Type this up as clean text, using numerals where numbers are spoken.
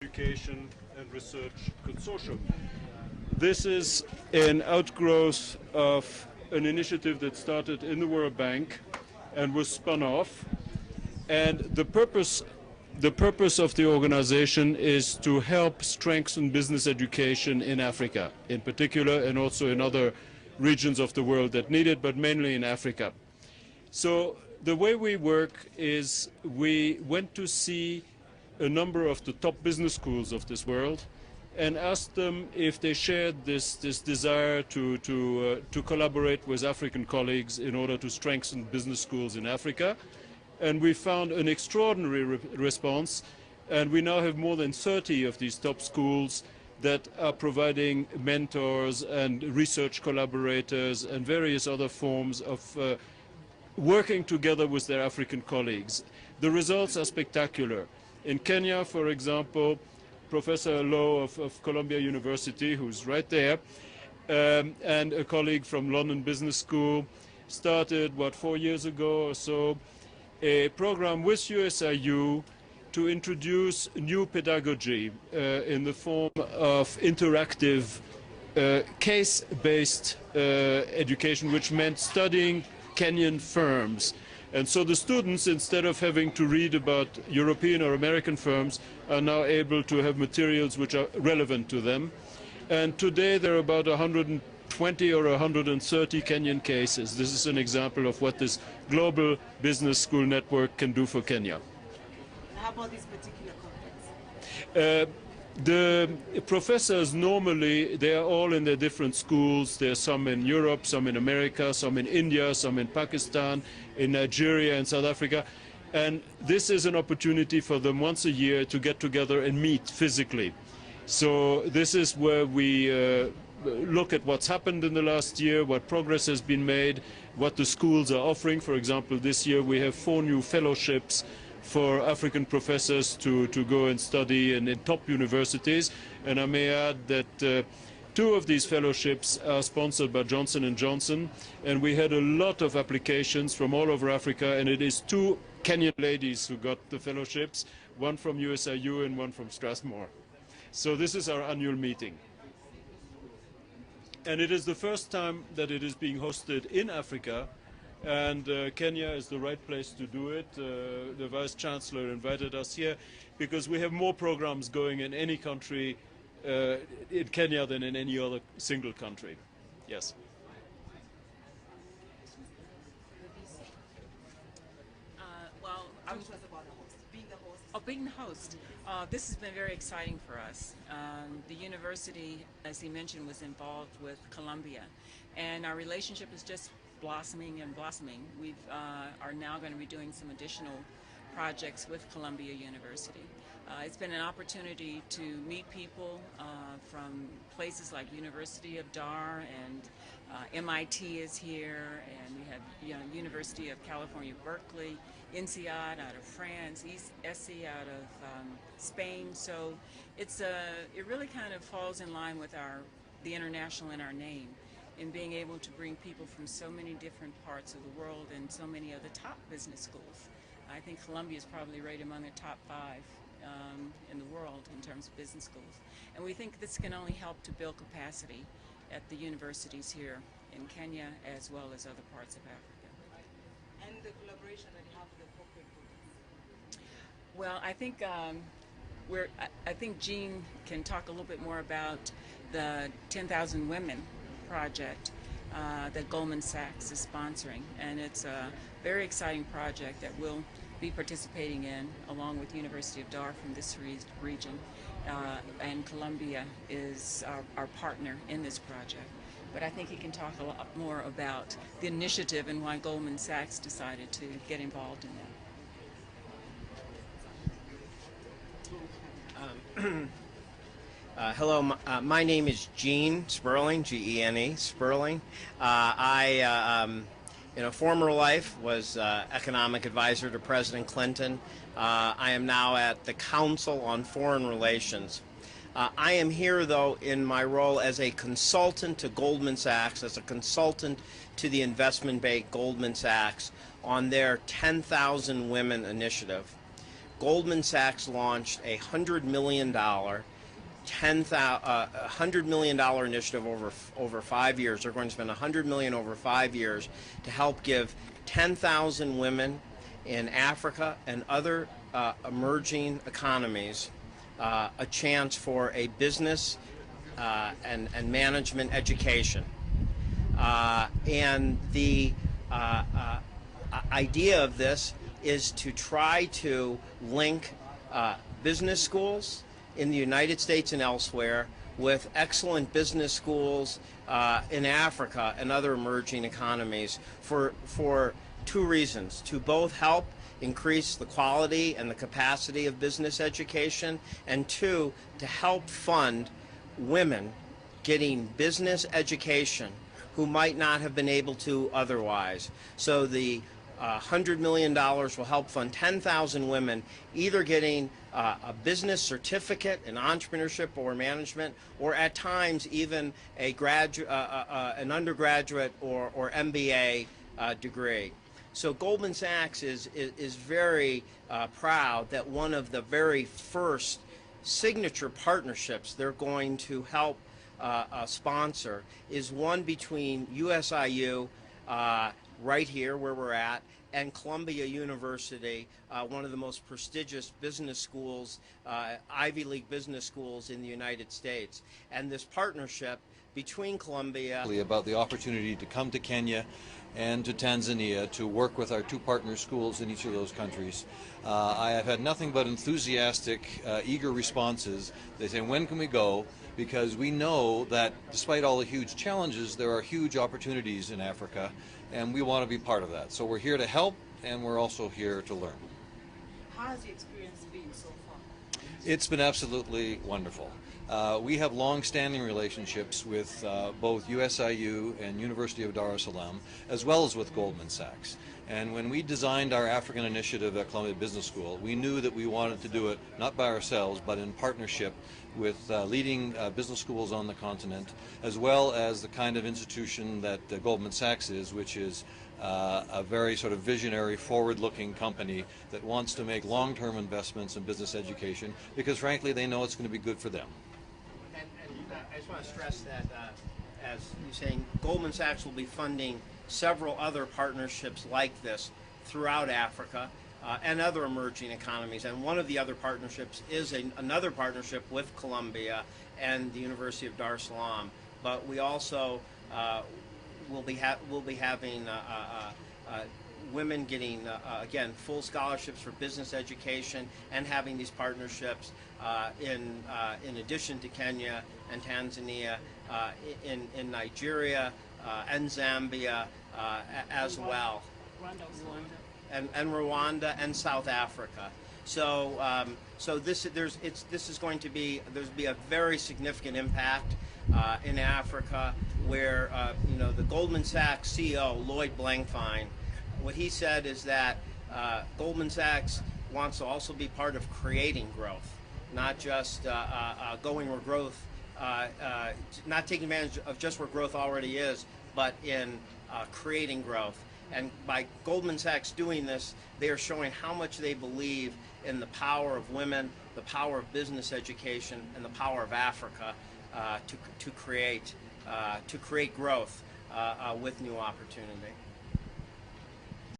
Education and Research Consortium. This is an outgrowth of an initiative that started in the World Bank and was spun off. And the purpose of the organization is to help strengthen business education in Africa, in particular, and also in other regions of the world that need it, but mainly in Africa. So the way we work is we went to see a number of the top business schools of this world and asked them if they shared this desire to collaborate with African colleagues in order to strengthen business schools in Africa. And we found an extraordinary response, and we now have more than 30 of these top schools that are providing mentors and research collaborators and various other forms of working together with their African colleagues. The results are spectacular. In Kenya, for example, Professor Lowe of Columbia University, who's right there, and a colleague from London Business School started, 4 years ago or so, a program with USIU to introduce new pedagogy in the form of interactive case-based education, which meant studying Kenyan firms. And so the students, instead of having to read about European or American firms, are now able to have materials which are relevant to them. And today there are about 120 or 130 Kenyan cases. This is an example of what this global business school network can do for Kenya. How about this particular conference? The professors normally, they are all in their different schools. There are some in Europe, some in America, some in India, some in Pakistan, in Nigeria and South Africa. And this is an opportunity for them once a year to get together and meet physically. So this is where we look at what's happened in the last year, what progress has been made, what the schools are offering. For example, this year we have 4 new fellowships for African professors to go and study in top universities. And I may add that 2 of these fellowships are sponsored by Johnson & Johnson, and we had a lot of applications from all over Africa, and it is 2 Kenyan ladies who got the fellowships, one from USIU and one from Strathmore. So this is our annual meeting. And it is the first time that it is being hosted in Africa, and Kenya is the right place to do it. The Vice-Chancellor invited us here because we have more programs going in any country in Kenya than in any other single country. Yes. Well, I was about the host, being the host. Oh, being the host. This has been very exciting for us. The university, as he mentioned, was involved with Columbia, and our relationship is just blossoming and blossoming. We are now going to be doing some additional projects with Columbia University. It's been an opportunity to meet people from places like University of Dar, and MIT is here, and we have University of California, Berkeley, INSEAD out of France, ESSE out of Spain. So it really kind of falls in line with the international in our name, in being able to bring people from so many different parts of the world and so many of the top business schools. I think Columbia is probably right among the top 5 in the world in terms of business schools. And we think this can only help to build capacity at the universities here in Kenya as well as other parts of Africa. And the collaboration that you have with the corporate groups? Well, I think I think Gene can talk a little bit more about the 10,000 Women project that Goldman Sachs is sponsoring, and it's a very exciting project that we'll be participating in along with University of Dar from this region, and Columbia is our partner in this project. But I think he can talk a lot more about the initiative and why Goldman Sachs decided to get involved in that. Hello, my name is Gene Sperling, G-E-N-E, Sperling. In a former life, was economic advisor to President Clinton. I am now at the Council on Foreign Relations. I am here, though, in my role as a consultant to Goldman Sachs, as a consultant to the investment bank Goldman Sachs on their 10,000 Women initiative. Goldman Sachs launched a $100 million $100 million initiative over 5 years. They're going to spend $100 million over 5 years to help give 10,000 women in Africa and other emerging economies a chance for a business and management education. And the idea of this is to try to link business schools in the United States and elsewhere with excellent business schools in Africa and other emerging economies for two reasons: to both help increase the quality and the capacity of business education, and two, to help fund women getting business education who might not have been able to otherwise. So the $100 million will help fund 10,000 women either getting a business certificate in entrepreneurship or management, or at times even a an undergraduate or MBA degree. So Goldman Sachs is very proud that one of the very first signature partnerships they're going to help sponsor is one between USIU, right here where we're at, and Columbia University, one of the most prestigious business schools, Ivy League business schools in the United States. And this partnership between Columbia... About the opportunity to come to Kenya and to Tanzania to work with our two partner schools in each of those countries. I have had nothing but enthusiastic, eager responses. They say, when can we go? Because we know that despite all the huge challenges, there are huge opportunities in Africa, and we want to be part of that. So we're here to help, and we're also here to learn. How has the experience been so far? It's been absolutely wonderful. We have long-standing relationships with both USIU and University of Dar es Salaam, as well as with Goldman Sachs. And when we designed our African initiative at Columbia Business School, we knew that we wanted to do it not by ourselves, but in partnership with leading business schools on the continent, as well as the kind of institution that Goldman Sachs is, which is a very sort of visionary, forward-looking company that wants to make long-term investments in business education because, frankly, they know it's going to be good for them. And I just want to stress that, as you're saying, Goldman Sachs will be funding several other partnerships like this throughout Africa and other emerging economies. And one of the other partnerships is another partnership with Columbia and the University of Dar es Salaam. But we also will be having women getting, again, full scholarships for business education, and having these partnerships in addition to Kenya and Tanzania, in Nigeria and Zambia as well. And Rwanda and South Africa. So this is going to be a very significant impact in Africa, where the Goldman Sachs CEO Lloyd Blankfein, what he said is that Goldman Sachs wants to also be part of creating growth, not just going where growth, not taking advantage of just where growth already is, but in creating growth. And by Goldman Sachs doing this, they are showing how much they believe in the power of women, the power of business education, and the power of Africa to create growth with new opportunity.